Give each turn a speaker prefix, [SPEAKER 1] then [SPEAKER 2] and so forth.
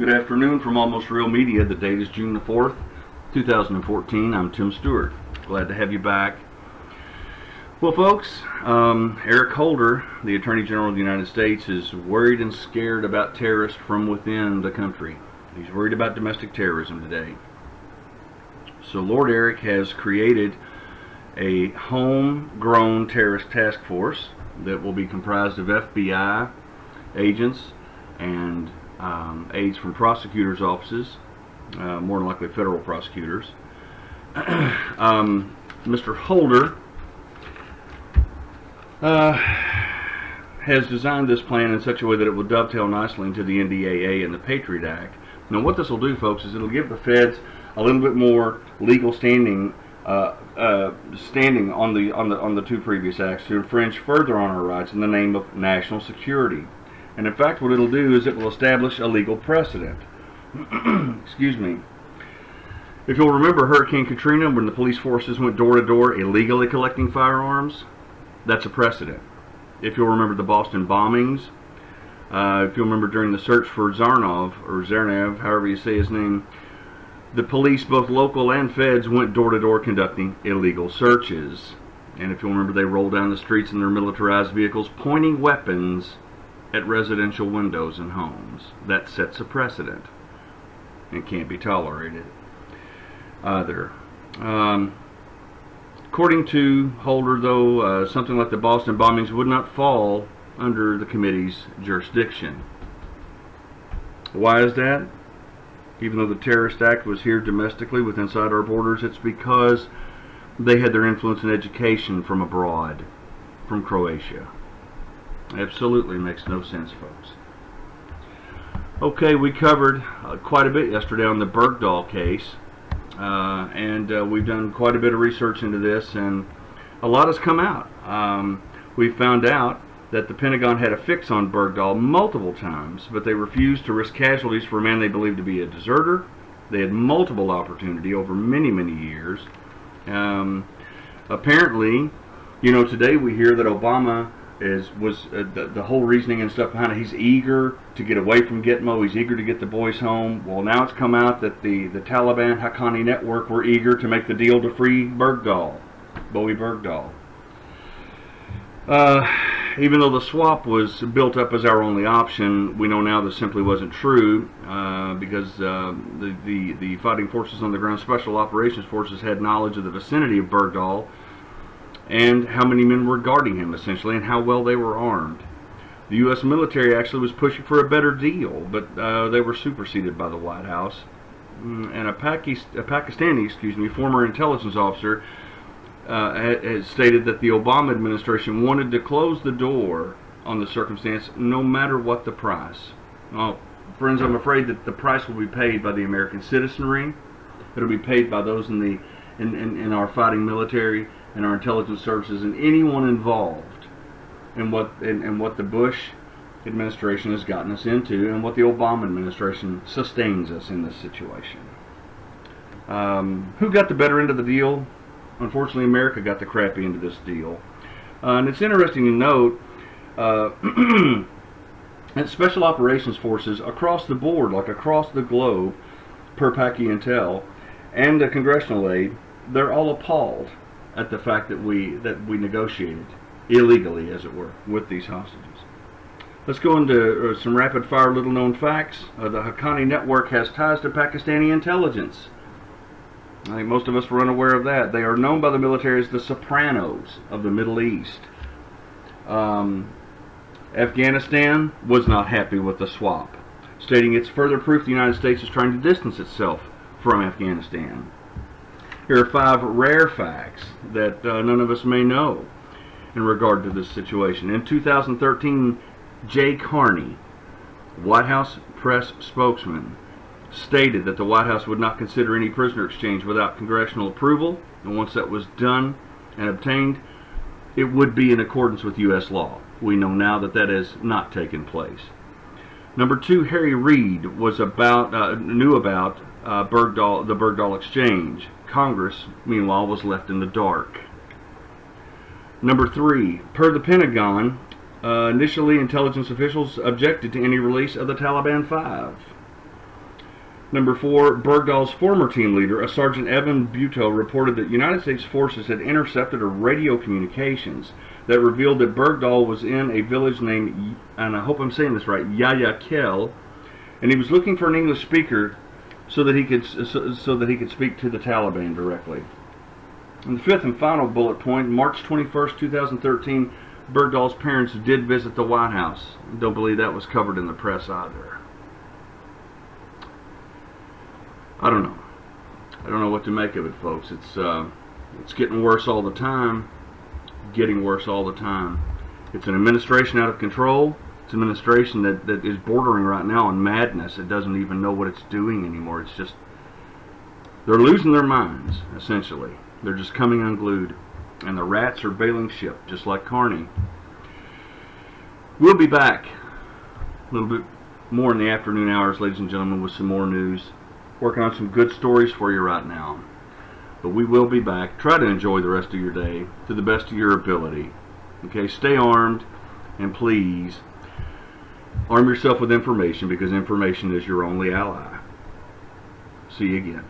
[SPEAKER 1] Good afternoon from Almost Real Media. The date is June the 4th, 2014. I'm Tim Stewart. Glad to have you back. Well, folks, Eric Holder, the Attorney General of the United States, is worried and scared about terrorists from within the country. He's worried about domestic terrorism today. So Lord Eric has created a homegrown terrorist task force that will be comprised of FBI agents and aides from prosecutors' offices, more than likely federal prosecutors. Mr. Holder has designed this plan in such a way that it will dovetail nicely into the NDAA and the Patriot Act. Now, what this will do, folks, is it'll give the feds a little bit more legal standing on the two previous acts to infringe further on our rights in the name of national security. And in fact, what it'll do is it will establish a legal precedent. Excuse me. If you'll remember Hurricane Katrina, when the police forces went door to door illegally collecting firearms, that's a precedent. If you'll remember the Boston bombings, if you'll remember during the search for Zarnev, however you say his name, the police, both local and feds, went door to door conducting illegal searches. And if you'll remember, they rolled down the streets in their militarized vehicles, pointing weapons at residential windows and homes. That sets a precedent and can't be tolerated either. According to Holder, though, something like the Boston bombings would not fall under the committee's jurisdiction. Why is that? Even though the Terrorist Act was here domestically within inside our borders, it's because they had their influence in education from abroad, from Croatia. Absolutely makes no sense, folks. Okay, we covered quite a bit yesterday on the Bergdahl case, and we've done quite a bit of research into this, and a lot has come out. We found out that the Pentagon had a fix on Bergdahl multiple times, but they refused to risk casualties for a man they believed to be a deserter. They had multiple opportunity over many, many years. Apparently, today we hear that Obama was the whole reasoning and stuff behind it. He's eager to get away from Gitmo. He's eager to get the boys home. Well, now it's come out that the Taliban Haqqani network were eager to make the deal to free Bowe Bergdahl. Even though the swap was built up as our only option, we know now this simply wasn't true because the fighting forces on the ground, special operations forces, had knowledge of the vicinity of Bergdahl and how many men were guarding him, essentially, and how well they were armed. The U.S. military actually was pushing for a better deal, but they were superseded by the White House. And a Pakistani, former intelligence officer, has stated that the Obama administration wanted to close the door on the circumstance, no matter what the price. Well, friends, I'm afraid that the price will be paid by the American citizenry. It'll be paid by those in our fighting military and our intelligence services and anyone involved in what the Bush administration has gotten us into and what the Obama administration sustains us in this situation. Who got the better end of the deal? Unfortunately, America got the crappy end of this deal. And it's interesting to note that special operations forces across the board, like across the globe, per Paki Intel, and the congressional aid, they're all appalled at the fact that we negotiated illegally, as it were, with these hostages. Let's go into some rapid-fire little-known facts. The Haqqani network has ties to Pakistani intelligence. I think most of us were unaware of that. They are known by the military as the Sopranos of the Middle East. Afghanistan was not happy with the swap, stating it's further proof the United States is trying to distance itself from Afghanistan. Here are 5 rare facts that none of us may know in regard to this situation. In 2013, Jay Carney, White House press spokesman, stated that the White House would not consider any prisoner exchange without congressional approval, and once that was done and obtained, it would be in accordance with U.S. law. We know now that that has not taken place. Number 2, Harry Reid was knew about the Bergdahl exchange. Congress, meanwhile, was left in the dark. Number 3, per the Pentagon, initially intelligence officials objected to any release of the Taliban 5. Number 4, Bergdahl's former team leader, a Sergeant Evan Buteau, reported that United States forces had intercepted a radio communications that revealed that Bergdahl was in a village named, and I hope I'm saying this right, Yaya Kel, and he was looking for an English speaker so that he could speak to the Taliban directly. And the fifth and final bullet point, March 21st, 2013, Bergdahl's parents did visit the White House. Don't believe that was covered in the press either. I don't know. I don't know what to make of it, folks. It's getting worse all the time. Getting worse all the time. It's an administration out of control. It's an administration that is bordering right now on madness. It doesn't even know what it's doing anymore. It's just, they're losing their minds, essentially. They're just coming unglued. And the rats are bailing ship, just like Carney. We'll be back a little bit more in the afternoon hours, ladies and gentlemen, with some more news. Working on some good stories for you right now. But we will be back. Try to enjoy the rest of your day to the best of your ability. Okay, stay armed, and please arm yourself with information, because information is your only ally. See you again.